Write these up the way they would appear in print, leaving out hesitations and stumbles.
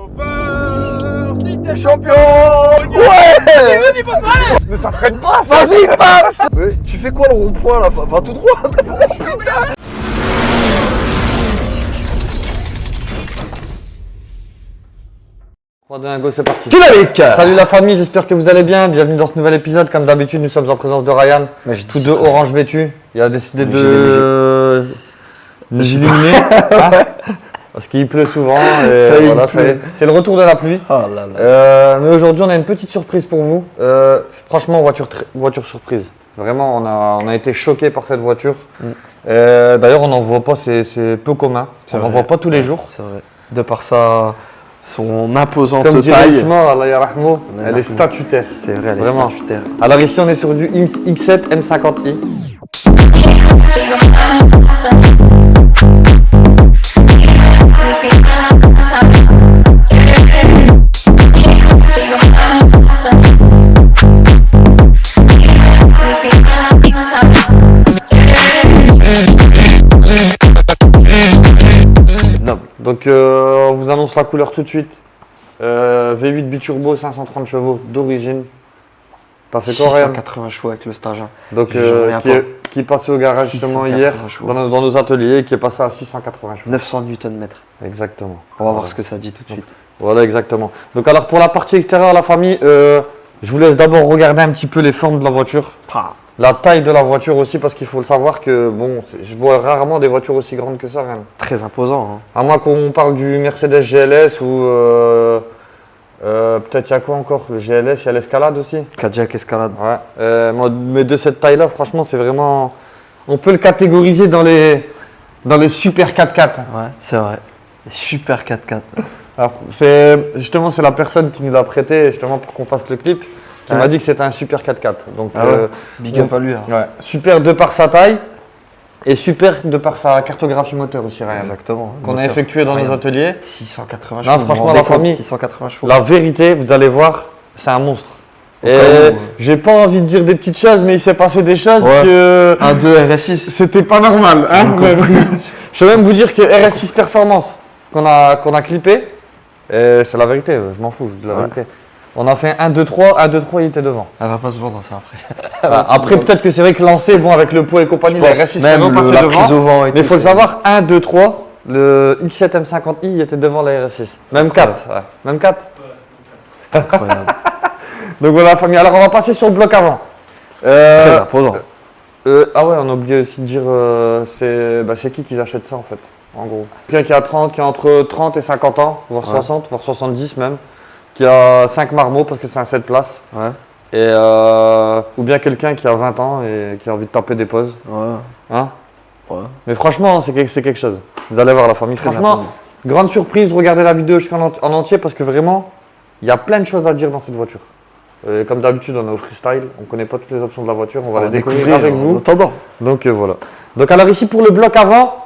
Chauffeur, si t'es champion. Ouais. Vas-y, pas de mal. Mais ça freine pas. Vas-y, pape. Tu fais quoi le rond-point là? Va tout droit. Oh putain. C'est parti. Tu l'as. Salut la famille, j'espère que vous allez bien. Bienvenue dans ce nouvel épisode. Comme d'habitude, nous sommes en présence de Ryan, tous deux orange vêtus. Il a décidé de nous illuminer parce qu'il pleut souvent. Et voilà, c'est le retour de la pluie. Oh là là. Mais aujourd'hui, on a une petite surprise pour vous. Franchement, voiture surprise. Vraiment, on a été choqués par cette voiture. D'ailleurs, on n'en voit pas, c'est peu commun. On n'en voit pas tous les jours. C'est vrai. De par son imposante Comme dirait taille. Isma, Allah yarahmou, elle est statutaire. C'est vrai, elle est Vraiment. statutaire. Alors ici, on est sur du X7 M50i. Donc on vous annonce la couleur tout de suite. V8 biturbo 530 chevaux d'origine. T'as fait quoi, Ryan? 680 chevaux avec le stage 1. Donc qui est passé au garage justement hier dans nos ateliers et qui est passé à 680 chevaux. 900 Nm. Exactement. On va voir ce que ça dit tout de suite. Voilà, exactement. Donc alors pour la partie extérieure, la famille, je vous laisse d'abord regarder un petit peu les formes de la voiture. La taille de la voiture aussi, parce qu'il faut le savoir que bon, je vois rarement des voitures aussi grandes que ça, Ryan. Très imposant. Hein. À moins qu'on parle du Mercedes GLS ou peut-être il y a quoi encore? Le GLS, il y a l'Escalade aussi. Cadillac Escalade. Ouais. Mais de cette taille-là, franchement, c'est vraiment. On peut le catégoriser dans les super 4x4. Ouais, c'est vrai. Super 4x4. Alors, justement, c'est la personne qui nous l'a prêté justement pour qu'on fasse le clip qui m'a dit que c'était un super 4x4. Donc, big up à lui. Hein. Ouais. Super de par sa taille et super de par sa cartographie moteur aussi, Ryan. Exactement. Qu'on a effectué dans nos ateliers. 680 chevaux. Non, franchement, la famille, 680 chevaux. La vérité, vous allez voir, c'est un monstre. Et j'ai pas envie de dire des petites choses, mais il s'est passé des choses que. Un 2 RS6. C'était pas normal. Hein. Je vais même vous dire que RS6 Performance qu'on a clippé, c'est la vérité, je m'en fous, je dis la vérité. On a fait 1, 2, 3, 1, 2, 3, il était devant. Elle va pas se vendre ça après. Après, peut-être que c'est vrai que lancé, bon, avec le poids et compagnie, la RS6 même passé devant. Mais il faut le ça. savoir, 1, 2, 3, le X7 M50i il était devant la RS6. Même 4. Ouais. Même 4. Incroyable. Donc voilà, famille. Alors, on va passer sur le bloc avant. Très imposant. Ah ouais, on a oublié aussi de dire, c'est qui achètent ça en fait, en gros. Quelqu'un qui a entre 30 et 50 ans, voire 60, voire 70 même, qui a 5 marmots parce que c'est un 7 places. Ouais. Et, ou bien quelqu'un qui a 20 ans et qui a envie de taper des pauses. Ouais. Hein? Ouais. Mais franchement, c'est quelque chose. Vous allez voir la famille. Très Franchement, grande surprise, regardez la vidéo jusqu'en entier parce que vraiment, il y a plein de choses à dire dans cette voiture. Comme d'habitude, on est au freestyle, on ne connaît pas toutes les options de la voiture, on va les découvrir avec vous. Donc voilà. Donc alors ici pour le bloc avant,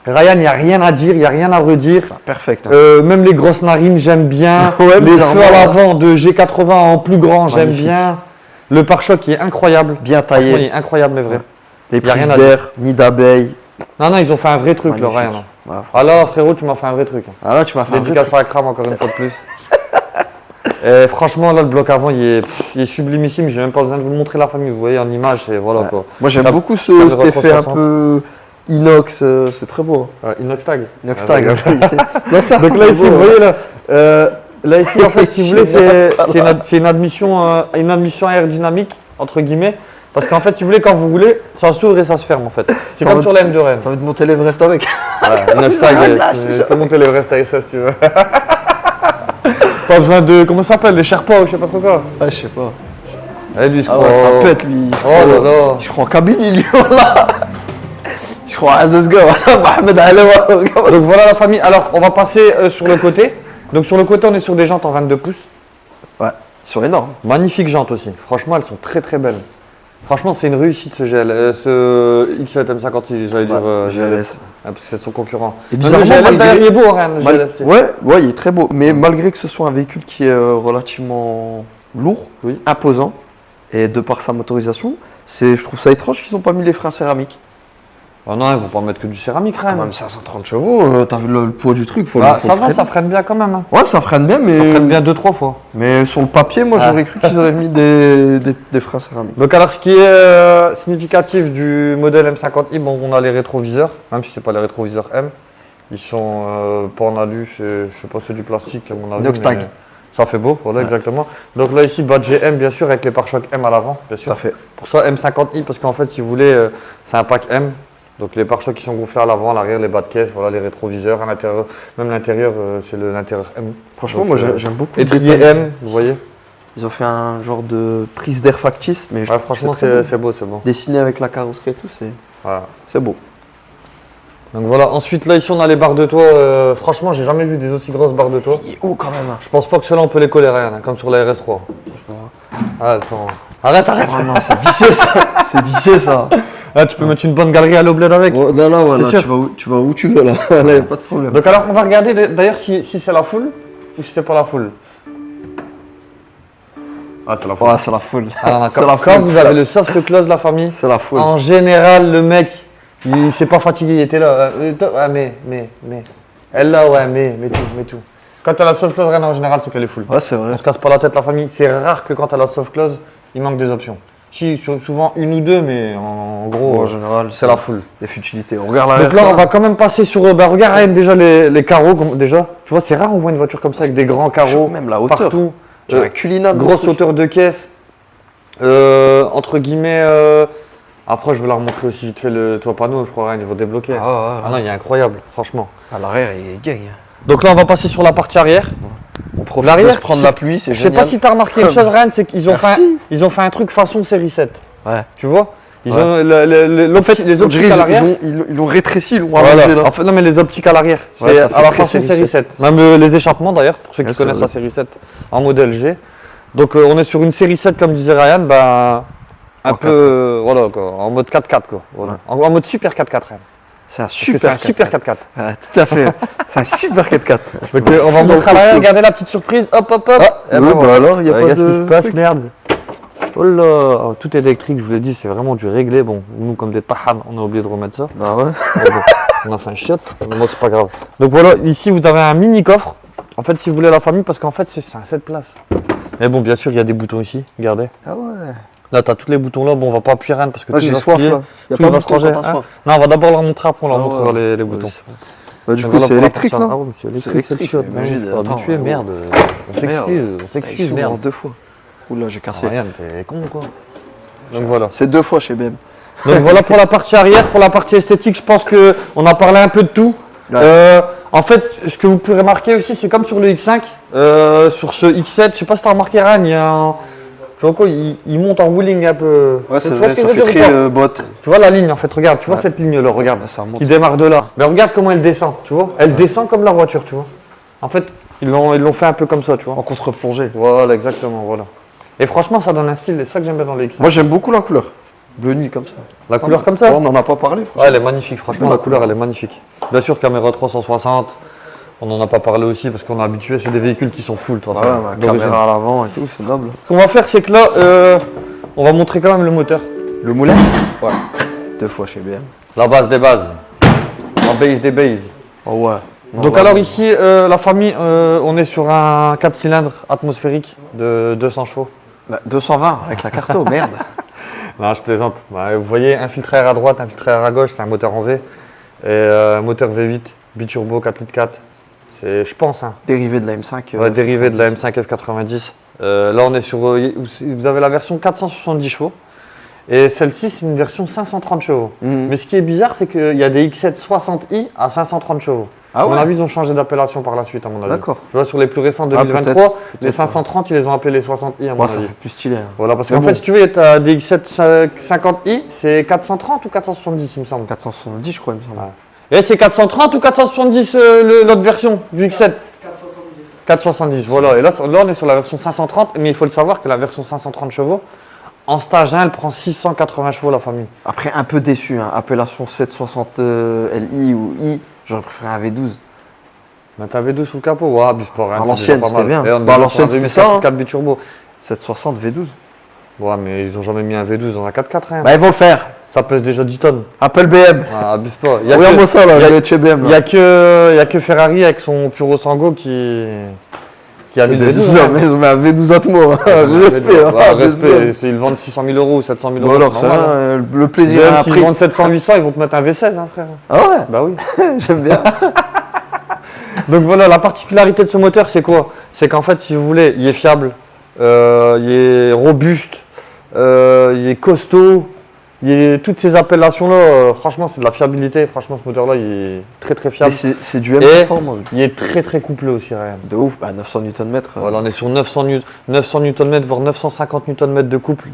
Ryan, il n'y a rien à dire, il n'y a rien à redire. Enfin, perfect. Hein. Même les grosses narines, j'aime bien. Ouais, les feux à l'avant de G80 en plus grand, j'aime bien. Le pare-choc qui est incroyable. Bien taillé. Il est incroyable mais vrai. Les prises d'air, nid d'abeille. Non, ils ont fait un vrai truc, là, Ryan. Ouais, alors frérot, tu m'as fait un vrai truc. Ah là, tu m'as fait Dédicace à Akram encore une fois de plus. Et franchement, là, le bloc avant, il est sublimissime. J'ai même pas besoin de vous le montrer la famille. Vous voyez en image, et voilà quoi. Moi, j'aime beaucoup cet effet un peu inox. C'est très beau. Inox tag. Inox tag. Donc là, ici, vous voyez là, ici, en fait, si vous voulez, c'est une admission aérodynamique entre guillemets. Parce qu'en fait, si vous voulez, quand vous voulez, ça s'ouvre et ça se ferme en fait. C'est comme sur la M2 Rennes. T'as envie de monter l'Everest avec? Inox tag, je peux monter l'Everest avec ça si tu veux. Pas besoin de. Comment ça s'appelle? Les Sherpas ou je sais pas trop quoi. Ah, je sais pas. Eh, lui, il se croit. Ça pète lui. Je crois en Kabylie, lui, là. Je crois à Zazga, Mohamed Alawa. Donc voilà la famille. Alors, on va passer sur le côté. Donc sur le côté, on est sur des jantes en 22 pouces. Ouais, ils sont énormes. Magnifiques jantes aussi. Franchement, elles sont très très belles. Franchement, c'est une réussite ce X7 M50i, j'allais dire GLS. Parce que c'est son concurrent. Et bizarrement, d'ailleurs, il est beau, Ryan, GLS. Ouais, il est très beau. Mais malgré que ce soit un véhicule qui est relativement lourd, imposant, et de par sa motorisation, je trouve ça étrange qu'ils n'ont pas mis les freins céramiques. Ah non, ils vont pas mettre que du céramique, Quand Ryan. même 530 chevaux, t'as vu le poids du truc, faut Bah, faut ça le va, freiner. ça freine bien quand même. Hein. Ouais, ça freine bien, Ça freine mais, bien 2-3 fois. mais sur le papier, moi Ah. j'aurais cru qu'ils auraient mis des freins céramiques. Donc alors ce qui est significatif du modèle M50i, bon on a les rétroviseurs, même si c'est pas les rétroviseurs M, ils sont pas en alu, je sais pas ceux du plastique à mon avis. Inoxtag. Mais ça fait beau, voilà exactement. Donc là ici badge M bien sûr avec les pare-chocs M à l'avant, bien sûr. Tout à fait. Pour ça M50i parce qu'en fait si vous voulez c'est un pack M. Donc les pare-chocs qui sont gonflés à l'avant, à l'arrière, les bas de caisse, voilà les rétroviseurs, à l'intérieur, même l'intérieur c'est l'intérieur M. Franchement, Donc, moi j'aime beaucoup le Étrier détail. M, vous voyez. Ils ont fait un genre de prise d'air factice, mais je Ouais, trouve que franchement très beau. c'est beau, c'est beau. Dessiné avec la carrosserie et tout, Voilà. c'est beau. Donc voilà, ensuite là ici on a les barres de toit, franchement j'ai jamais vu des aussi grosses barres de toit. Il est haut quand même. Hein. Je pense pas que ceux-là on peut les coller rien, hein, comme sur la RS3. Ah, elles sont... Arrête, arrête. Oh non, c'est vicieux ça. C'est vicieux ça. Ah, tu peux mettre une bonne galerie à l'obled avec. Oh, non, non, T'es là, sûr tu vas où tu veux là. Là, y a pas de problème. Donc alors on va regarder d'ailleurs si c'est la full ou si c'est pas la full. Ah c'est la full. Ouais, c'est la foule. Alors, c'est quand, la quand foule. vous avez le soft close la famille, C'est la foule. en général le mec il s'est pas fatigué, il était là. Ouais mais. Elle là ouais mais tout. Quand t'as la soft close rien en général c'est qu'elle est full. Ouais, c'est vrai. On se casse pas la tête la famille. C'est rare que quand tu as la soft close, il manque des options. Si, souvent une ou deux, mais en gros, En général, c'est la full. Les futilités. On regarde l'arrière. Donc là, on va quand même passer sur. Bah, regarde Ryan, déjà les carreaux. Déjà, tu vois, c'est rare, on voit une voiture comme ça avec des grands carreaux. Même la hauteur. Partout. Tu vois, culinade. Grosse hauteur de caisse. Entre guillemets. Après, je vais leur montrer aussi vite fait le toit panneau, je crois, Ryan, ils vont débloquer. Ah non, il est incroyable, franchement. À l'arrière, il gagne. Donc là, on va passer sur la partie arrière. On profite L'arrière, de se prendre la pluie, c'est Je sais génial. pas si tu as remarqué une chose, Ryan, c'est qu'ils ont Merci. ils ont fait un truc façon série 7. Ouais. Tu vois ils Ouais. ont les On optiques dirait à l'arrière. ils l'ont rétréci, ils l'ont Voilà. allongé là. En fait, non, mais les optiques à l'arrière, Ouais, c'est ça fait à la très façon série série 7. Même les échappements d'ailleurs, pour ceux qui Ouais, c'est connaissent vrai. la série 7 en modèle G. Donc on est sur une série 7 comme disait Ryan, bah, un En peu voilà, quoi, en mode 4x4 quoi. Voilà. En mode super 4x4. Ryan. C'est un Parce que c'est super un super 4x4. Ouais, tout à fait. C'est un super 4x4. Donc on va montrer à l'arrière, regardez la petite surprise, hop hop hop. Ah, Et oui, ben, bah voilà. alors, il n'y a pas Regarde ce qui se de. passe, truc. merde. Oh là, oh, tout est électrique, je vous l'ai dit, c'est vraiment du réglé. Bon, nous comme des tahans, on a oublié de remettre ça. Ah ouais. Mais bon, on a fait un chiotte, mais bon, c'est pas grave. Donc voilà, ici vous avez un mini coffre. En fait, si vous voulez la famille, parce qu'en fait, c'est un 7 places. Mais bon, bien sûr, il y a des boutons ici, regardez. Ah ouais. Là, tu as tous les boutons là. Bon, on va pas appuyer rien parce que Ah, tout j'ai va se soif plier. là. Il Tout n'y a va pas se de ranger. quand t'as hein. soif. Non, on va d'abord leur montrer, après on leur Ah montrera ouais. les boutons. Ouais, c'est bon. Bah, du Donc coup, voilà c'est pour la électrique, partie- non Ah oui, c'est électrique, électrique, c'est le chiotte. imagine, Je suis pas attends, habitué, ouais. merde. On Merde. s'excuse, Il s'ouvre en merde. 2 fois. Oula, j'ai cassé. Ryan, t'es con ou quoi? Donc voilà. C'est 2 fois chez BM. Donc voilà pour la partie arrière. Pour la partie esthétique, je pense qu'on a parlé un peu de tout. Ouais. En fait, ce que vous pouvez remarquer aussi, c'est comme sur le X5, sur ce X7, je sais pas si tu as remarqué Ryan, il y a un. Tu vois quoi, il monte en wheeling un peu. Ouais, c'est tu vois vrai, ce que ça je veux fait dire ou très pas bot. Tu vois la ligne en fait, regarde, tu vois Ouais. cette ligne là, regarde, Ça remonte. qui démarre de là. Mais regarde comment elle descend, tu vois. Elle descend comme la voiture, tu vois. En fait, ils l'ont fait un peu comme ça, tu vois. En contre-plongée. Voilà, exactement, voilà. Et franchement, ça donne un style, c'est ça que j'aime bien dans les X5. Moi, j'aime beaucoup la couleur. Bleu nuit comme ça. La couleur comme ça. On n'en a pas parlé. Ouais, elle est magnifique, franchement, la couleur, elle est magnifique. Bien sûr, caméra 360, on n'en a pas parlé aussi parce qu'on est habitué, c'est des véhicules qui sont full, de toute Ouais, façon, ma d'origine. caméra à l'avant et tout, c'est noble. Ce qu'on va faire, c'est que là, on va montrer quand même le moteur. Le moulin Ouais. 2 fois chez BM. La base des bases. La base des bases. Oh ouais. Donc alors ici, la famille, on est sur un 4 cylindres atmosphérique de 200 chevaux. Bah, 220 avec la carto, merde. Non, je plaisante. Bah, vous voyez, un filtre à air à droite, un filtre à air à gauche, c'est un moteur en V. Et un moteur V8, biturbo 4 litres 4. C'est, je pense, hein. Dérivé de la M5. Ouais, dérivé de la M5 F90. Là, on est sur. Vous avez la version 470 chevaux. Et celle-ci, c'est une version 530 chevaux. Mhm. Mais ce qui est bizarre, c'est qu'il y a des X7 60i à 530 chevaux. Ah à mon ouais. avis, ils ont changé d'appellation par la suite, à mon avis. D'accord. Tu vois, sur les plus récents Ah, 2023, peut-être, les 530, ils les ont appelés les 60i, à mon Ouais, ça avis. fait plus stylé. Hein. Voilà, parce Mais qu'en bon. fait, si tu veux, tu as des X7 50i, c'est 430 ou 470, il me semble. 470, je crois, il me semble. Ouais. Et c'est 430 ou 470 l'autre version du X7 470, voilà. Et là, on est sur la version 530, mais il faut le savoir que la version 530 chevaux, en stage 1, elle prend 680 chevaux, la famille. Après, un peu déçu, hein. Appellation 760 Li ou I, j'aurais préféré un V12. Mais t'avais deux sous le capot, ouais, abuse pas, rien. À l'ancienne, c'était bien. Et on est Bah, à déjà l'ancienne, sur un c'était ça, hein. 4 biturbo. 760 V12. Ouais, mais ils ont jamais mis un V12 dans un 4x4, rien. Bah, ils vont le faire. Ça pèse déjà 10 tonnes. Apple BM. Ah, abuse pas. Regarde-moi ça là, y a- je vais chez BM. Il n'y a que Ferrari avec son Puro Sango qui a C'est mis des des hommes, mais ils ont mis un V12 Atmo. Respect. hein. Respect. Ils vendent 600 000 euros ou 700 000 Bon euros. alors, c'est ça, normal, hein. le plaisir Même à un s'ils prix. vendent 700-800, ils vont te mettre un V16, hein, frère. Ah ouais, Bah oui. j'aime bien. Donc voilà, la particularité de ce moteur, c'est quoi? C'est qu'en fait, si vous voulez, il est fiable, il est robuste, il est costaud, toutes ces appellations-là, franchement, c'est de la fiabilité. Franchement, ce moteur-là, il est très très Mais fiable. c'est du M Et performance. il est très très couplé aussi, Ryan. De ouf, bah 900 Nm. Voilà, on est sur 900 Nm, voire 950 Nm de couple.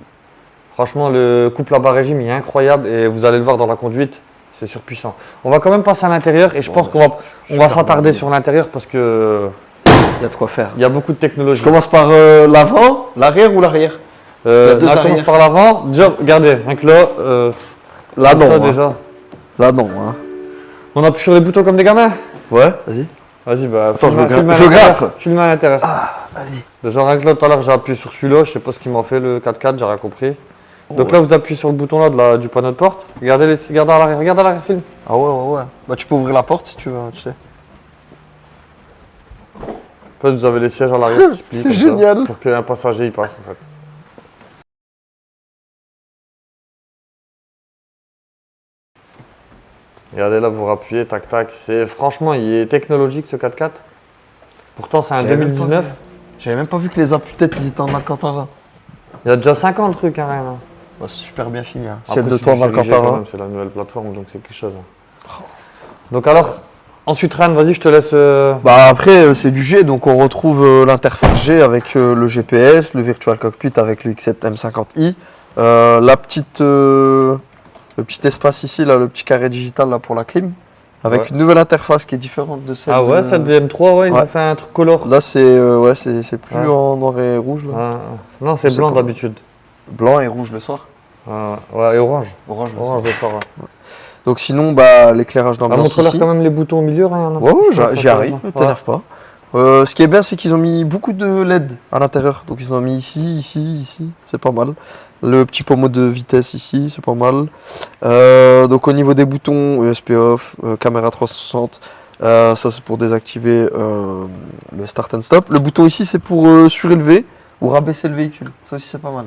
Franchement, le couple à bas régime, il est incroyable et vous allez le voir dans la conduite, c'est surpuissant. On va quand même passer à l'intérieur et je pense qu'on va s'attarder sur l'intérieur parce que Il y a de quoi faire. il y a beaucoup de technologie. Je commence par l'avant, l'arrière ou l'arrière? il y a deux Là, on commence arrières. par l'avant. Déjà, regardez, rien que là, Là comme non. ça, hein. déjà. Là non. Hein. On appuie sur les boutons comme des gamins. Ouais, vas-y. Vas-y, bah, Attends, filme à je l'intérieur. grappe. Filme à l'intérieur. Vas-y. Déjà, rien que là, tout à l'heure, j'ai appuyé sur celui-là. Je sais pas ce qu'il m'a fait, le 4x4, j'ai rien compris. Donc ouais. là, vous appuyez sur le bouton là du panneau de porte. Regardez à l'arrière, regarde à l'arrière, film. Ah ouais. Bah tu peux ouvrir la porte si tu veux, tu sais. En fait, vous avez les sièges à l'arrière qui se plient C'est comme ça, génial. pour qu'un passager y passe, en fait. Regardez là, vous rappuyez, tac tac. Franchement, il est technologique ce 4x4. Pourtant, c'est un J'avais même pas 2019. vu. J'avais même pas vu que les appuis-têtes ils étaient en Alcantara. Il y a déjà 5 ans le truc, hein, rien. Hein. Bah, c'est super bien fini. Hein. Après, Celle de c'est toi en du Chery G quand Alcantara. même, c'est la nouvelle plateforme, donc c'est quelque chose. Hein. Donc alors, ensuite, Ryan, vas-y, je te laisse. Bah après c'est du G, donc on retrouve l'interface G avec le GPS, le Virtual Cockpit avec le X7 M50i, le petit espace ici, là, le petit carré digital là, pour la clim, avec Ouais. une nouvelle interface qui est différente de celle Ah ouais, de... celle des M3, ouais, ils Ouais. ont fait un truc color. Là c'est plus Ouais. en noir et rouge, là. Ah, non, c'est Je sais blanc pas. d'habitude. Blanc et rouge le soir. Ouais, et orange. Orange le soir. Orange le soir. Ouais. Donc sinon bah l'éclairage Ah, d'ambiance montre-leur ici. quand même les boutons au milieu, Ryan. Ouais, Je pense j'y que- arrive, ne Ouais. t'énerve pas. Ce qui est bien, c'est qu'ils ont mis beaucoup de LED à l'intérieur. Donc ils en ont mis ici, c'est pas mal. Le petit pommeau de vitesse ici, c'est pas mal. Donc au niveau des boutons, ESP off, caméra 360, ça c'est pour désactiver le start and stop. Le bouton ici, c'est pour surélever ou rabaisser le véhicule. Ça aussi, c'est pas mal.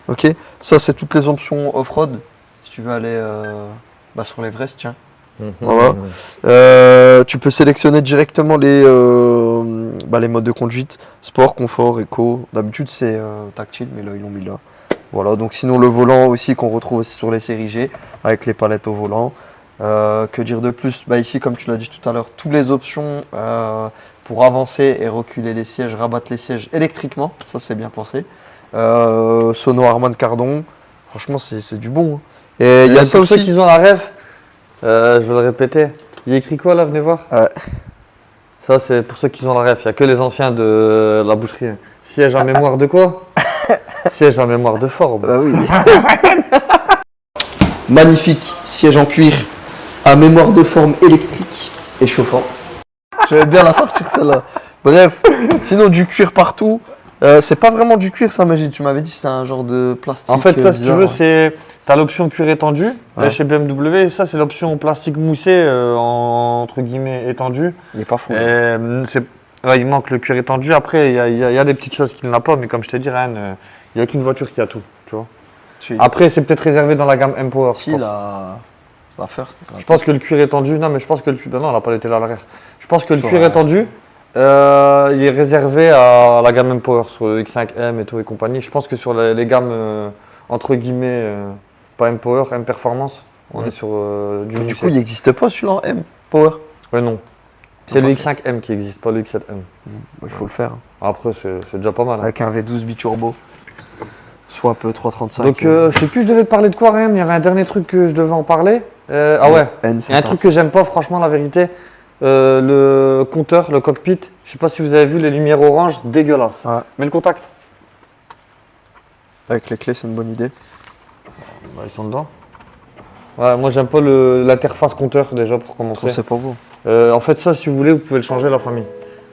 Ok, ça c'est toutes les options off-road. Si tu veux aller sur l'Everest, tiens. Voilà. Tu peux sélectionner directement les modes de conduite, sport, confort, éco. D'habitude c'est tactile, mais là ils l'ont mis là. Voilà, donc sinon le volant aussi qu'on retrouve aussi sur les séries G, avec les palettes au volant. Que dire de plus? Bah ici, comme tu l'as dit tout à l'heure, toutes les options pour avancer et reculer les sièges, rabattre les sièges électriquement, ça c'est bien pensé. Sono Harman Kardon, franchement c'est du bon. Hein. Et il y a ça pour ceux aussi. qui ont la rêve, je vais le répéter. Il est écrit quoi là, venez voir? Ouais. Ça, c'est pour ceux qui ont la rêve. Il n'y a que les anciens de la boucherie. Siège à mémoire de quoi? Siège à mémoire de Ford. Bah oui. Magnifique siège en cuir à mémoire de forme électrique et chauffant. J'avais bien la sortir celle-là. Bref, sinon du cuir partout. C'est pas vraiment du cuir ça, Magid. Tu m'avais dit que c'était un genre de plastique. En fait, ça, si tu bizarre, veux, ouais. c'est. Tu as l'option cuir étendu, là Ouais. chez BMW, et ça, c'est l'option plastique moussé, entre guillemets, étendu. Il est pas fou. Et, là. ouais, il manque le cuir étendu. Après, il y a des petites choses qu'il n'a pas, mais comme je t'ai dit, Ryan, il n'y a aucune voiture qui a tout. Tu vois. Après, c'est peut-être réservé dans la gamme M-Power. je Si, pense. la first. Je pense que le cuir étendu, non mais je pense que le cuir, non, on n'a pas l'été là à l'arrière. Je pense que le Sur cuir la- étendu, il est réservé à la gamme M-Power, sur le X5M et tout et compagnie. Je pense que sur les gammes, entre guillemets, pas M-Power, M-Performance, on Ouais. est sur du Du moussé. coup, il n'existe pas celui-là en M Power. Ouais, non. C'est Ah, le ok. X5M qui existe, pas le X7M. Il faut le faire. Après, c'est déjà pas mal. Hein. Avec un V12 biturbo. Soit peu 335. Donc, je sais plus, je devais te parler de quoi, Ryan. Il y avait un dernier truc que je devais en parler. Ah ouais. N, Il y a un truc que j'aime pas, franchement, la vérité. Le compteur, le cockpit. Je sais pas si vous avez vu les lumières orange, dégueulasse. Ouais. Mets le contact. Avec les clés, c'est une bonne idée. Bah, ils sont dedans. Ouais, moi, j'aime pas l'interface compteur déjà pour Je commencer. trouve que c'est pas beau. En fait, ça, si vous voulez, vous pouvez le changer, la famille.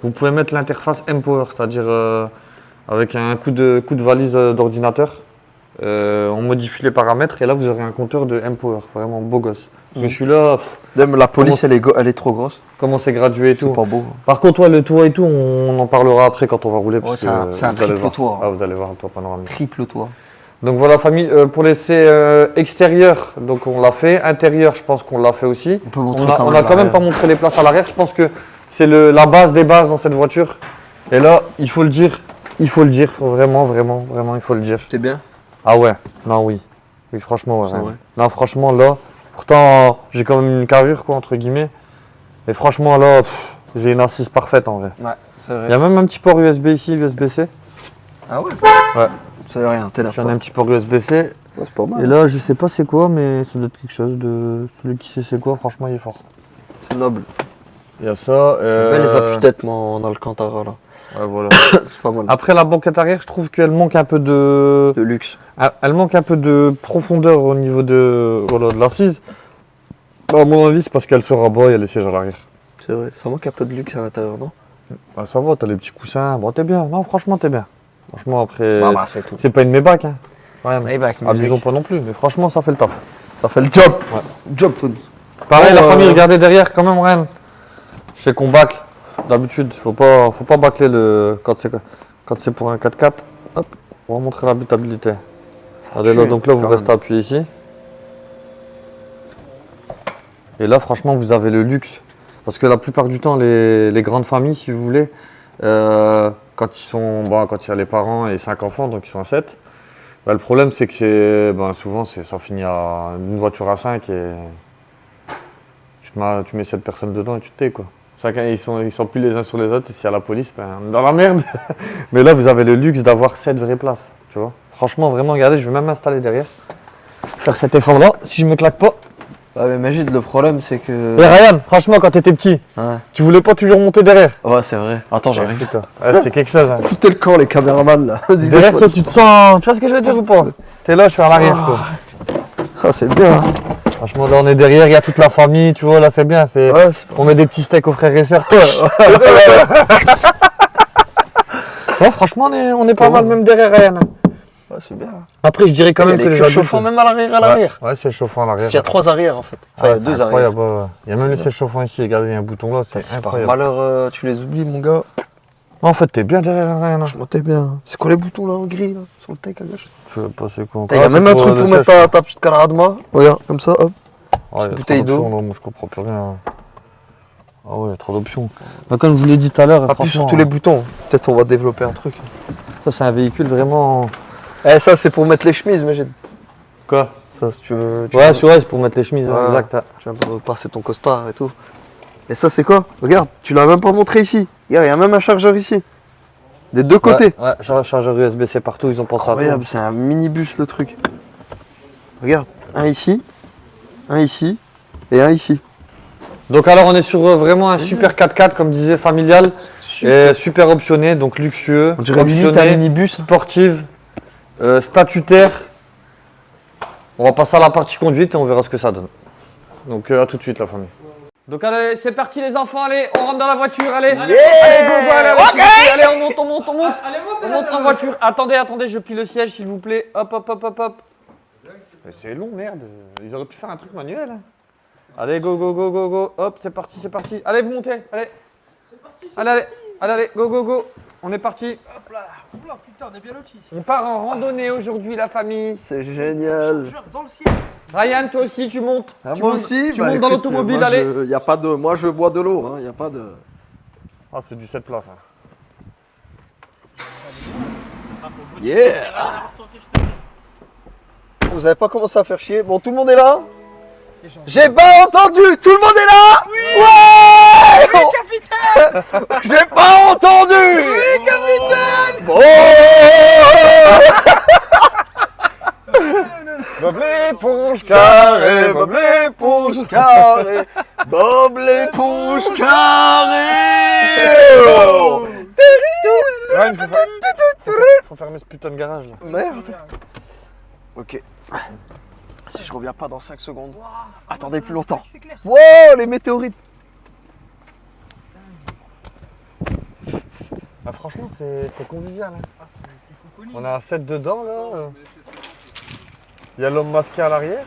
Vous pouvez mettre l'interface M-Power, c'est-à-dire avec un coup de valise d'ordinateur. On modifie les paramètres et là vous aurez un compteur de M-Power, vraiment beau gosse. Parce que celui-là, Même la police, elle est trop grosse. comment c'est gradué et tout. C'est pas beau. Par contre, ouais, le toit et tout, on en parlera après quand on va rouler. Parce c'est un que vous allez triple voir. toit. Ah, vous allez voir un toit panoramique. Triple toit. Donc voilà, famille, pour l'essai extérieur, donc on l'a fait. Intérieur, je pense qu'on l'a fait aussi. On peut montrer On a quand même pas montré les places à l'arrière. Je pense que c'est la base des bases dans cette voiture. Et là, il faut le dire, faut vraiment, il faut le dire. T'es bien? Ah ouais, non, oui. Oui, franchement, ouais. C'est vrai. Non, franchement, là, pourtant, j'ai quand même une carrure, quoi, entre guillemets. Et franchement, là, j'ai une assise parfaite, en vrai. Ouais, c'est vrai. Il y a même un petit port USB ici, USB-C. Ah ouais? Ouais. C'est rien, t'es là. J'en ai un petit port USB-C. C'est pas mal. Et là, je sais pas c'est quoi, mais ça doit être quelque chose de... Celui qui sait c'est quoi, franchement, il est fort. C'est noble. Il y a ça. Les appuis-têtes, moi, en Alcantara, là. Ouais, voilà. C'est pas mal. Après, la banquette arrière, je trouve qu'elle manque un peu de... De luxe. Elle manque un peu de profondeur au niveau de l'assise. À mon avis, c'est parce qu'elle se rabat, il y a les sièges à l'arrière. C'est vrai. Ça manque un peu de luxe à l'intérieur, non? Bah, ça va, t'as les petits coussins. Bon, t'es bien. Non, franchement, t'es bien. Franchement, après... Bah, c'est tout. C'est pas une Maybach, hein. Ouais, Maybach, abusons pas non plus, mais franchement, ça fait le taf. Ça fait le job. Ouais. Job, Tony. Pareil, Oh, la famille, regardez derrière quand même, Rennes. Je sais qu'on back. D'habitude, faut pas bâcler quand c'est pour un 4x4. Hop, on va montrer l'habitabilité. Regardez là, donc là, vous restez appuyé ici. Et là, franchement, vous avez le luxe. Parce que la plupart du temps, les grandes familles, si vous voulez, quand il y a les parents et 5 enfants, donc ils sont à 7, bah, le problème, c'est que souvent, ça finit à une voiture à 5 et tu mets 7 personnes dedans et tu te tais, quoi. Chacun, ils sont plus les uns sur les autres, et s'il y a la police, on est dans la merde. Mais là, vous avez le luxe d'avoir 7 vraies places, tu vois. Franchement, vraiment, regardez, je vais même m'installer derrière. Faire cet effort-là, si je me claque pas. Ah, mais Magid, le problème, c'est que. Et Ryan, franchement, quand t'étais petit, Ouais. tu voulais pas toujours monter derrière. Ouais, c'est vrai. Attends, j'arrive. Putain, c'était quelque chose. Hein. Foutez le camp, les caméramans, là. Vas-y, Derrière lâche-moi. toi, tu te sens. Tu vois ce que je veux dire ou pas? T'es là, je suis à l'arrière, quoi. Ah, c'est bien. Franchement, là, on est derrière, il y a toute la famille, tu vois, là, c'est bien. Ouais, c'est On met des petits steaks aux frères et sœurs. Ouais, franchement, on est pas mal, même derrière Ryan. Ouais, c'est bien. Après, je dirais quand même Il y que a les les adultes. chauffants même à l'arrière. Ouais, c'est le chauffant à l'arrière. Il y a 3 arrières, en fait. Enfin, il y a c'est 2 incroyable, arrières. ouais. Il y a même les sièges chauffants ici, regardez, il y a un bouton là, c'est C'est par incroyable. malheur, tu les oublies, mon gars. En fait, t'es bien derrière Ryan. Hein. Je montais bien. C'est quoi les boutons, là, en gris, là, sur le tech à gauche? Je sais pas c'est quoi. Il y a même un truc pour mettre ta petite caradma. Regarde, comme ça, hop. Ouais, bouteille d'eau. Moi, je comprends plus rien. Ah ouais, il y a trop d'options. Mais comme je vous l'ai dit tout à l'heure, Appuie franchement, sur tous les boutons. Peut-être on va développer un truc. ça c'est un véhicule vraiment. Eh, ça, c'est pour mettre les chemises, Magid. Quoi? Ça, si tu veux. Ouais, c'est pour mettre les chemises, Ouais. exact. Tu viens de passer ton costard et tout. Et ça, c'est quoi? Regarde, tu l'as même pas montré ici. Regarde, il y a même un chargeur ici. Des deux côtés. Ouais, chargeur USB-C partout, ils ont pensé à Incroyable, tout. c'est un minibus le truc. Regarde, un ici et un ici. Donc alors on est sur vraiment un super 4x4 comme disait familial, et super optionné, donc luxueux, On dirait limite un optionné, minibus. sportive, statutaire. On va passer à la partie conduite et on verra ce que ça donne. Donc à tout de suite la famille. Donc allez, c'est parti les enfants, allez, on rentre dans la voiture, allez. Allez, go, go, allez, allez, on monte. Allez, montez On monte en voiture. Attendez, je plie le siège s'il vous plaît. Hop. Mais c'est long, merde. Ils auraient pu faire un truc manuel. Hein. Allez, go. Hop, c'est parti. Allez, vous montez, allez. Allez, go. On est parti. Hop là. Oula, putain, on est bien lotis ici. On part en randonnée aujourd'hui, la famille. C'est génial. Chargeur dans le ciel. Ryan, toi aussi, tu montes. Ah, Tu moi montes- aussi, Tu montes dans l'automobile, allez. Y a pas de, moi, je bois de l'eau. Il n'y a pas de. Ah, c'est du 7 places. Hein. Yeah. Vous avez pas commencé à faire chier. Bon, tout le monde est là? J'ai pas entendu. Tout le monde est là? Oui. Ouais. Capitaine. J'ai pas entendu. Oui, capitaine. Bon. Bob l'éponge Carré, Bob l'éponge carré, Bob l'éponge carré. Oh. Ryan, faut fermer ce putain de garage là. Merde. Ok. Si je reviens pas dans 5 secondes. Attendez plus longtemps. C'est clair. Wow, les météorites. Ah, franchement, c'est convivial. Hein. Ah, c'est cocooning. On a 7 dedans là. Il y a l'homme masqué à l'arrière.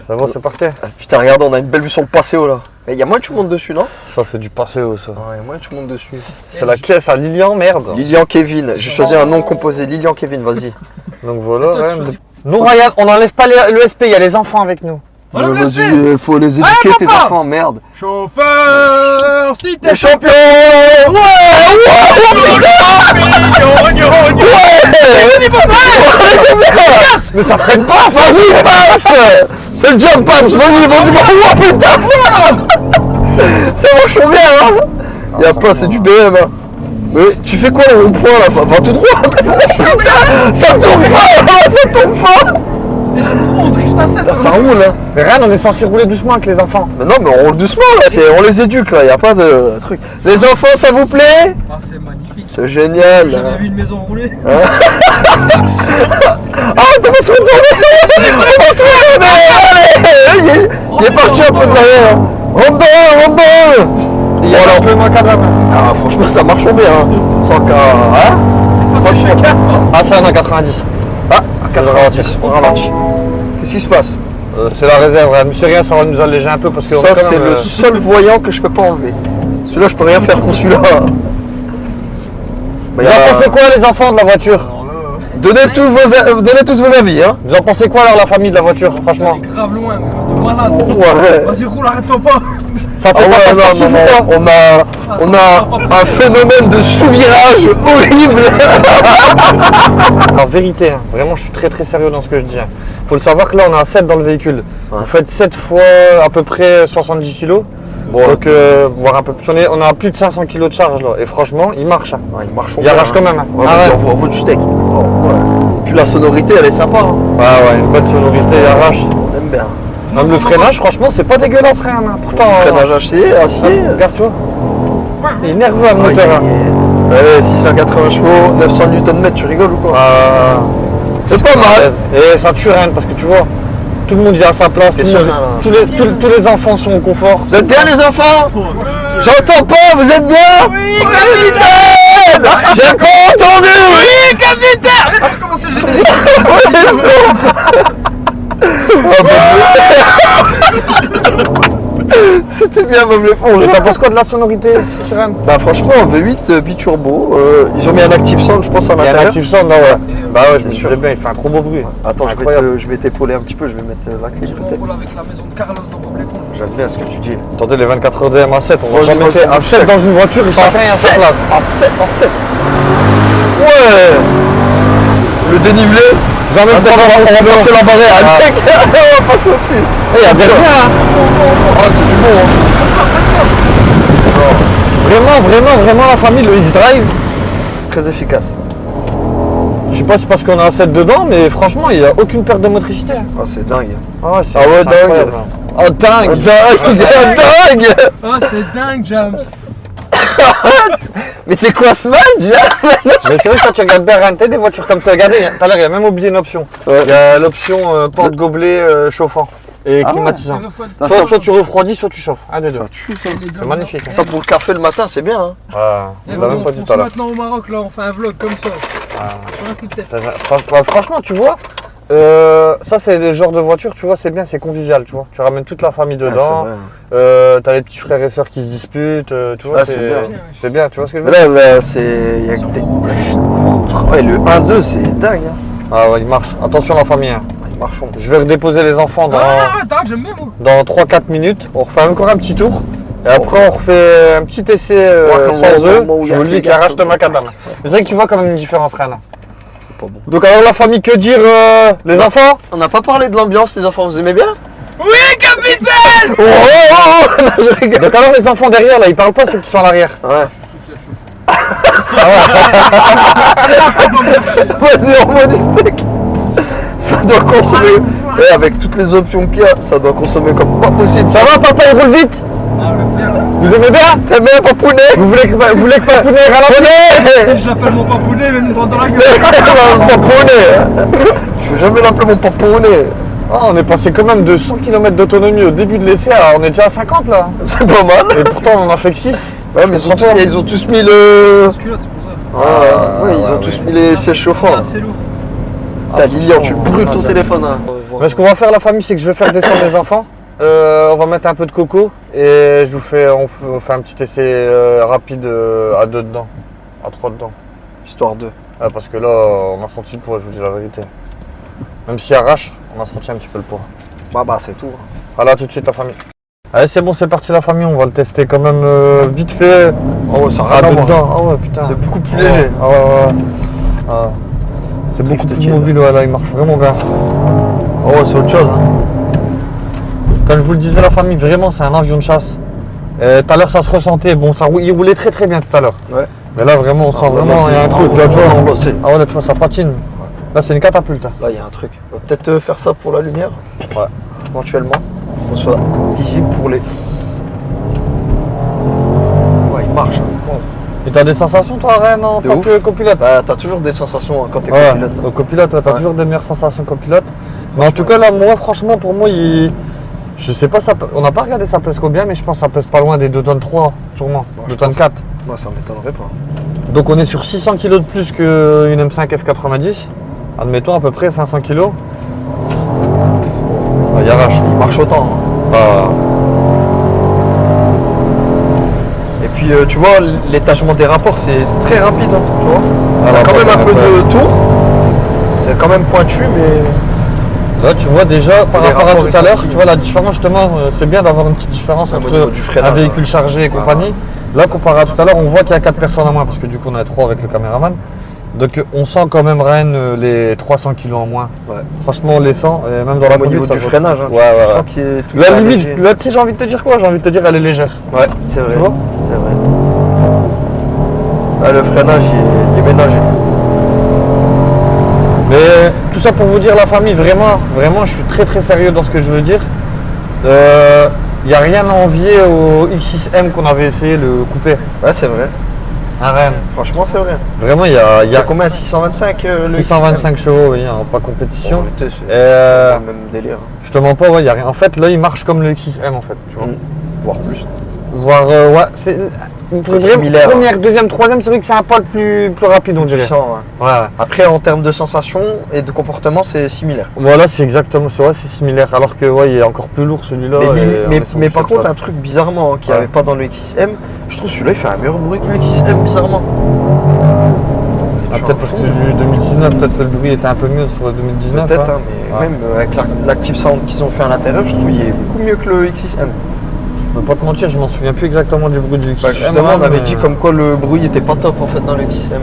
Ça va, c'est parti. Ah, putain, regarde, on a une belle vue sur le Paseo là. Il y a moins que tu montes dessus, non? Ça, c'est du Paseo, ça. Ouais, moins que tu montes dessus. C'est la caisse à Lilian, merde. Lilian Kevin. J'ai choisi un nom composé. Lilian Kevin, vas-y. Donc voilà. Toi, tu ouais. choisis. Nous, Ryan, on n'enlève pas l'ESP, il y a les enfants avec nous. Voilà, Ouais, merci. vas-y, faut les éduquer tes papa enfants, merde. Chauffeur, si t'es champion. Mais ça freine pas, ça. Vas-y, Paps. Fais le jump, Paps. Vas-y, oh putain. Ça marche bien, hein. Y'a pas, c'est du BM, hein. Mais tu fais quoi le rond-point là? Va tout droit. Putain, ça tourne pas, ça tourne pas. Mais j'aime trop, on drift à 7. Ça roule, hein. Mais Ryan, on est censé rouler doucement avec les enfants. Mais non, mais on roule doucement là, on les éduque là, y a pas de truc. Les enfants, ça vous plaît? Ah, c'est magnifique. C'est génial. J'ai jamais vu une maison rouler. Ah, on va se retourner. On va se retourner. Allez, il est parti un peu de derrière. Rentre dedans. Il y a Voilà. le macadam. Ah, franchement, ça marche bien. Hein. Sans qu'à. Hein? Toi, c'est chacun. Ah, ça, on a 90. Ah, à 90, on ralentit. Qu'est-ce qui se passe? C'est la réserve, Ryan. Monsieur Rien, ça va nous alléger un peu parce que. Ça, c'est le seul voyant que je peux pas enlever. Celui-là, je peux rien faire pour celui-là. Bah, Vous en pensez quoi, les enfants de la voiture? Donnez tous vos avis, hein. Vous en pensez quoi, alors, la famille de la voiture, franchement? Elle est grave loin, mais de malade. Ouais. Vas-y, roule, arrête-toi pas. Ça Ah fait pas ouais, sportif ou quoi? on a un phénomène de sous-virage horrible. En vérité, hein, vraiment, je suis très très sérieux dans ce que je dis. Faut le savoir que là, on est à 7 dans le véhicule. Ouais. Vous faites 7 fois à peu près 70 kg. Bon, Donc, voire un peu plus. On a plus de 500 kg de charge là. Et franchement, il marche. Hein. ouais, il marche Il arrache quand même. Hein. Ouais, Ah vas-y, ouais. on voit du steak. Oh, ouais. Puis la sonorité, elle est sympa. Hein. Ouais, une bonne sonorité, il arrache. On aime bien. Même le freinage, franchement, c'est pas dégueulasse, rien. Hein. Pourtant, Du freinage acier. regarde, tu vois. Il est nerveux, le Ah, moteur. Hein. Ouais, 680 chevaux, 900 Nm, tu rigoles ou quoi? C'est pas mal. Et ça tue rien parce que tu vois, tout le monde vient à sa place, T'es tout le monde- serein, là. tous les enfants sont au confort. Vous êtes bien les enfants? J'entends pas, vous êtes bien? Oui, Capitaine! J'ai pas entendu! Oui, capitaine! Arrête de commencer le générique. Ouais, ça. C'était bien même l'éponge. Et t'en penses quoi de la sonorité, Seren? Bah franchement V8 biturbo, ils ont mis un active sound je pense à Il y a un l'intérieur. active sound, là, ouais. Bah ouais, je me C'est sûr. disais bien, il fait un trop beau bruit. Attends, Incroyable. je vais t'épauler un petit peu, je vais mettre la clé On peut-être. roule avec la maison de Carlos dans Bob l'éponge. J'aime bien ce que tu dis. Attendez, les 24 heures DM à 7, on Moi, va jamais je fait pense un que 7 dans une voiture et chacun est à sa place. En 7, en 7. Ouais. Le dénivelé. Jamais On va passer la barrière. Ah. On va passer au-dessus. Il y a bien, hein. Ah c'est du bon hein. Vraiment la famille, le X-Drive. Très efficace. Je sais pas si c'est parce qu'on a un 7 dedans, mais franchement, il n'y a aucune perte de motricité. Ah c'est dingue. Ah ouais, Ah ouais, dingue. incroyable. Ah dingue. Dingue. Ah, c'est dingue, James. Mais t'es quoi ce match? Mais c'est vrai que quand tu regardes bien Ryan, t'as des voitures comme ça. Regardez, tout à l'heure, il y a même oublié une option. Ouais. Il y a l'option porte-gobelet chauffant et climatisant. Soit tu refroidis, soit tu chauffes. Un des deux. C'est magnifique. Hein. Ça pour le café le matin c'est bien hein. Ah, Eh, on l'a même on pas dit tout fonce à l'heure. maintenant au Maroc, là, on fait un vlog comme ça. Ah. Sur un coup de tête. Franchement, tu vois, ça c'est le genre de voiture, tu vois, c'est bien, c'est convivial, tu vois. Tu ramènes toute la famille Ah, dedans. c'est vrai. T'as les petits frères et sœurs qui se disputent, tu vois, Ah, c'est bien. c'est bien, tu vois ce que je veux dire. Là c'est. Y a que des... Ouais le 1-2 c'est dingue hein. Ah ouais, il marche. Attention la famille. Hein. Ils marchent. Je vais redéposer les enfants Ah, attends, j'aime bien, moi. dans 3-4 minutes. On refait encore un petit tour. Et après, on refait un petit essai sans eux. Je vous le dis, qui arrache le macadam. C'est vrai que tu vois quand même une différence, Rennes. Pas bon. Donc, alors, la famille, que dire les enfants? On n'a pas parlé de l'ambiance les enfants, vous aimez bien? Oui, capitaine! Oh, non, je rigole. Donc, alors, les enfants derrière, là, ils parlent pas ceux qui sont à l'arrière. Ouais. Vas-y, on voit du steak. Ça doit consommer. Et avec toutes les options qu'il y a, ça doit consommer comme pas possible. Ça va, papa, il roule vite? Ah, le père. Vous aimez bien? T'aimes bien papounet? Vous voulez que Papounet ralentisse? Si je l'appelle mon papounet, il va nous prendre dans la gueule. Papounet. Je vais jamais l'appeler mon papounet. Ah, on est passé quand même de 100 km d'autonomie au début de l'essai, alors on est déjà à 50 là. C'est pas mal. Et pourtant, on en a fait que 6. Ouais, mais ils ont tous mis le. Culotte, c'est pour Ouais, ils ont tous mis les sièges chauffants. Ah, c'est lourd. T'as Lilian, tu brûles ton téléphone. Hein. Mais ce qu'on va faire la famille, c'est que je vais faire descendre les enfants. On va mettre un peu de coco et on fait un petit essai rapide à 2 dedans, à 3 dedans. Histoire de. Ouais, parce que là, on a senti le poids, je vous dis la vérité. Même s'il arrache, on a senti un petit peu le poids. Bah c'est tout. Voilà, tout de suite la famille. Allez, c'est bon, c'est parti la famille, on va le tester quand même vite fait. Oh, ça À rien à 2 voir. dedans. Ah ouais, putain. C'est beaucoup plus Ah ouais, léger. ah ouais. Ah. C'est beaucoup plus mobile, ouais, là, il marche vraiment bien. Oh, c'est autre chose. Hein. Comme je vous le disais, la famille, vraiment, c'est un avion de chasse. Tout à l'heure, ça se ressentait. Bon, il roulait très très bien tout à l'heure. Ouais. Mais là, vraiment, on sent vraiment, il y a un truc. Là, tu vois, ah ouais, là, tu vois, ça patine. Là, c'est une catapulte. Hein. Là, il y a un truc. On va peut-être faire ça pour la lumière. Ouais. Éventuellement. Qu'on soit visible pour les. Ouais, il marche. Hein. Bon. Et t'as des sensations, toi, Rennes, en De tant ouf. que copilote? Bah, t'as toujours des sensations hein, quand t'es Ouais, copilote. au copilote, ouais, t'as Ouais. toujours des meilleures sensations copilote. Mais en tout cas, là, moi, franchement, pour moi, je sais pas, on n'a pas regardé ça pèse combien, mais je pense que ça pèse pas loin des 2 tonnes 3, sûrement. Moi, 2 je tonnes pense. 4. Moi, ça m'étonnerait pas. Donc, on est sur 600 kg de plus qu'une M5 F90. Admettons, à peu près 500 kg. Il arrache. Il marche autant. Hein. Bah, Et puis, tu vois, l'étagement des rapports, c'est très rapide. Hein, tu vois. Il y a Alors, quand même un peu ouais. de tour. C'est quand même pointu, mais. là, tu vois déjà, par Les rapport à rapports, tout ils à sont l'heure, petits. tu vois la différence, justement, c'est bien d'avoir une petite différence Au entre niveau du freinage, un véhicule ouais. chargé et compagnie. Là, comparé à tout à l'heure, on voit qu'il y a 4 personnes en moins, parce que du coup, on est 3 avec le caméraman. Donc, on sent quand même, Rennes, les 300 kg en moins. Ouais. Franchement, on les sent, et même dans la Au conduite, niveau ça du se voit. freinage, hein, Ouais, tu ouais, sens ouais. qu'il est tout La allégé. limite, là, tu sais, j'ai envie de te dire quoi? J'ai envie de te dire, elle est légère. Ouais, c'est vrai. Tu vois? C'est vrai. Ah, le freinage, il est ménagé. Mais tout ça pour vous dire, la famille, vraiment, je suis très très sérieux dans ce que je veux dire. Il n'y a rien à envier au X6M qu'on avait essayé, le coupé. Ouais, c'est vrai. À Rennes. Franchement, c'est vrai. Vraiment, il y a Il y a combien 625 le 625 chevaux, oui, en pas compétition. En réalité, c'est Euh, le même délire. Je te mens pas, ouais, il y a rien. En fait, là, il marche comme le X6M, en fait, tu vois. Voire plus. Voire, ouais, c'est similaire, première, deuxième, troisième, c'est vrai que c'est un poil plus rapide, on dirait. Puissant, ouais. Ouais. Après, en termes de sensations et de comportement, c'est similaire. Voilà, c'est exactement, c'est vrai, c'est similaire. Alors que, ouais, il est encore plus lourd celui-là. Mais, et lim- on mais, est sur mais du par sept contre, places. un truc bizarrement qu'il n'y Ouais. avait pas dans le X6M, je trouve celui-là il fait un meilleur bruit que le X6M, bizarrement. Ah, peut-être parce que c'est du 2019, peut-être que le bruit était un peu mieux sur le 2019. Peut-être, hein. hein, mais Ouais. même avec l'Active Sound qu'ils ont fait à l'intérieur, je trouve qu'il est beaucoup mieux que le X6M. Je peux pas te mentir, je m'en souviens plus exactement du bruit du X6M. Bah, justement, on avait mais- dit comme quoi le bruit était pas top en fait dans le X6M.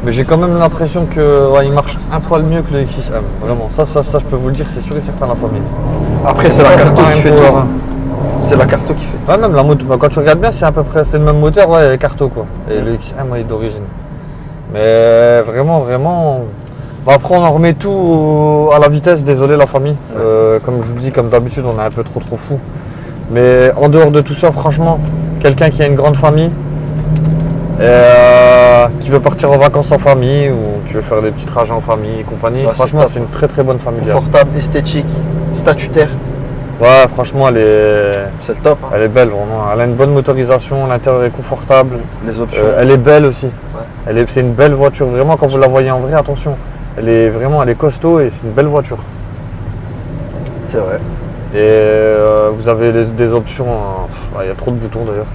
Mais j'ai quand même l'impression que ouais, il marche un poil mieux que le X6M. Vraiment, ça je peux vous le dire, c'est sûr et certain la famille. Après, c'est la carto qui fait tout. Power, hein. C'est la carto qui fait. Ouais, même la moto, bah, quand tu regardes bien, c'est à peu près c'est le même moteur, ouais, carto quoi. Et le XM ouais, est d'origine. Mais vraiment. Bah, après, on en remet tout à la vitesse, désolé la famille. Comme je vous le dis, comme d'habitude, on est un peu trop fou. Mais en dehors de tout ça, franchement, quelqu'un qui a une grande famille, qui veut partir en vacances en famille ou qui veut faire des petits trajets en famille et compagnie, Ouais, franchement, c'est top. c'est une très très bonne famille. Confortable, esthétique, statutaire, Ouais, franchement, elle est c'est le top. Hein. belle vraiment. Elle a une bonne motorisation, l'intérieur est confortable. Les options. Elle est belle aussi. C'est une belle voiture, vraiment quand vous la voyez en vrai, attention. Elle est costaud et c'est une belle voiture. C'est vrai. Et vous avez des options, il y a trop de boutons d'ailleurs.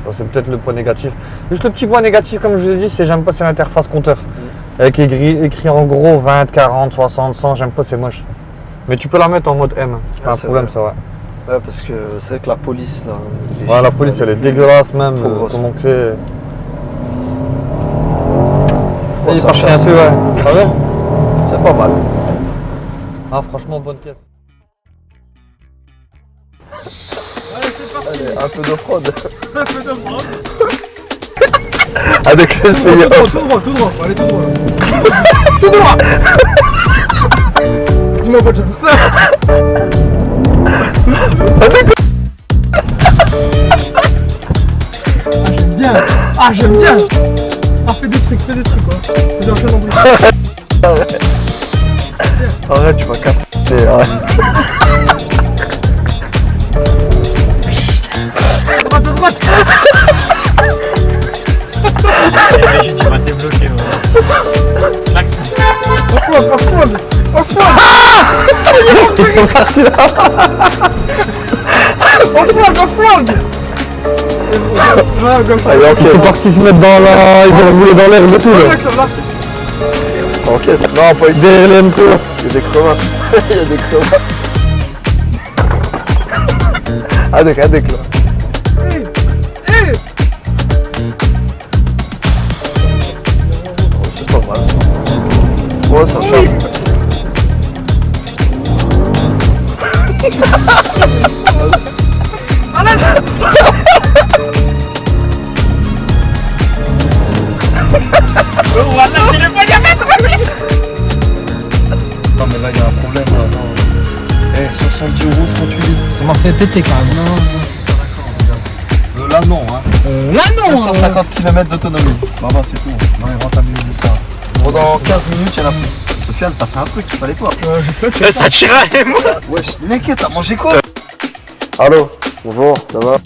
Ça, c'est peut-être le point négatif. Juste le petit point négatif, comme je vous ai dit, c'est j'aime pas, c'est l'interface compteur. Avec écrit en gros 20, 40, 60, 100, j'aime pas, c'est moche. Mais tu peux la mettre en mode M, c'est pas un c'est problème vrai. ça, ouais. Ouais, parce que c'est vrai que la police là. les Ouais, la chiffres, police elle est plus- dégueulasse même, trop grosse. comment que c'est. Oh, Il est ça parti un chasse. peu, ouais. Ça va? C'est pas mal. Ah, franchement, bonne caisse. Allez, c'est parti. Allez, un peu d'off-road. Un peu de bras. Avec les Tout meilleurs. droit, tout droit. Allez, tout droit. Tout droit. Dis-moi pas de faire ça. J'aime bien. Ah, j'aime bien. Ah, fais des trucs, quoi. Vas-y, enchaîne en plus. Arrête, tu vas casser. Arrête. À droite, à droite. J'ai dit, bah t'es bloqué. L'accent. Ils sont partis se mettre dans la... Ils ont roulé dans l'herbe et tout là. Ok, ça... Non, pas ici. Derrière les MPO. Il y a des crevasses. Il y a des crevasses. Hadi là. C'est pas mal. Ouais, ça charge. Non mais là il y a un problème là. Eh 70 € 38 litres. Ça m'a fait péter quand même. Là non hein. Là non. 250 km d'autonomie. Bah c'est tout. Non mais rentabiliser ça. Bon, dans 15 minutes, il y en a plus. Sofiane, t'as fait un truc qu'il fallait pas. J'ai fait. Ça tire à moi. Wesh, Neke, t'as mangé quoi? Allô, bonjour, ça va?